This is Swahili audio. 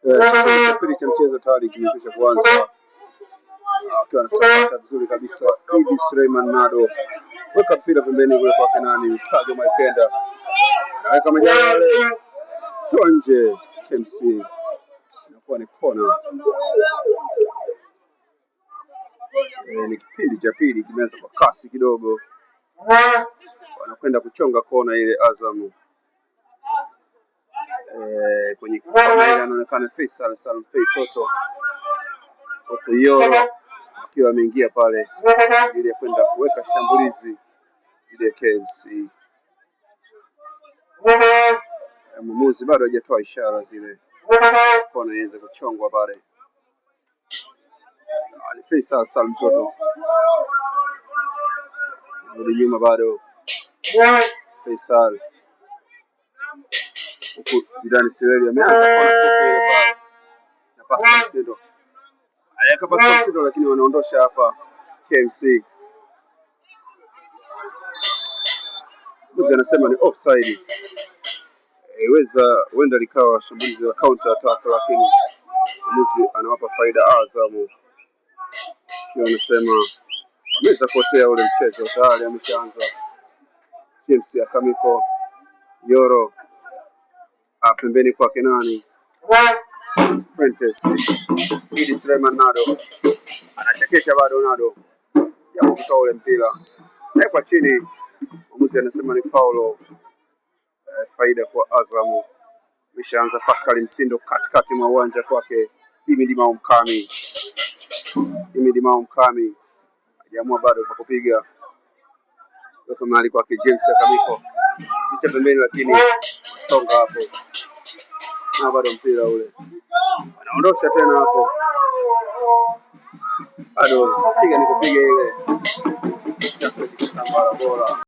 Kipindi cha mchezo tayari kimekwisha kuanza. Akiwa anasakata vizuri kabisa Idi Suleiman Nado, weka mpira pembeni kule kwa Kenani Sadio Maikenda, anaweka majani wale toa nje. KMC inakuwa ni kona. Ni kipindi cha pili kimeanza kwa kasi kidogo, wanakwenda kuchonga kona ile Azam. Kwenye kona ile anaonekana Faisal Salum Fei Toto huko Yoro akiwa ameingia pale ili kwenda kuweka shambulizi dhidi ya KMC. Mwamuzi bado hajatoa ishara zile kona iweze kuchongwa pale. Ni Faisal Salum Toto rudi nyuma bado Faisal huku Zidane Sireli ameanza kwa na pasi Msindo. Ayaka pasi Msindo, lakini wanaondosha hapa KMC. Mwamuzi anasema ni offside. Huenda likawa shambulizi la counter attack, lakini mwamuzi anawapa faida Azam. Anasema ameweza kuotea ule mchezo tayari ameshaanza. KMC Akamiko Yoro pembeni kwa Kenani Prentice. Idi Suleiman Nado anachekesha bado Nado japo kutoa ule mpira kwa chini. Mwamuzi anasema ni faulo, faida kwa Azam. Ameshaanza Pascal Msindo katikati mwa uwanja kwake Imidi Mkami hajaamua bado kwa kupiga kwa mahali kwake James Akamiko kicha pembeni, lakini songa hapo na bado mpira ule anaondosha tena hapo, bado piga ni kupiga ile bora.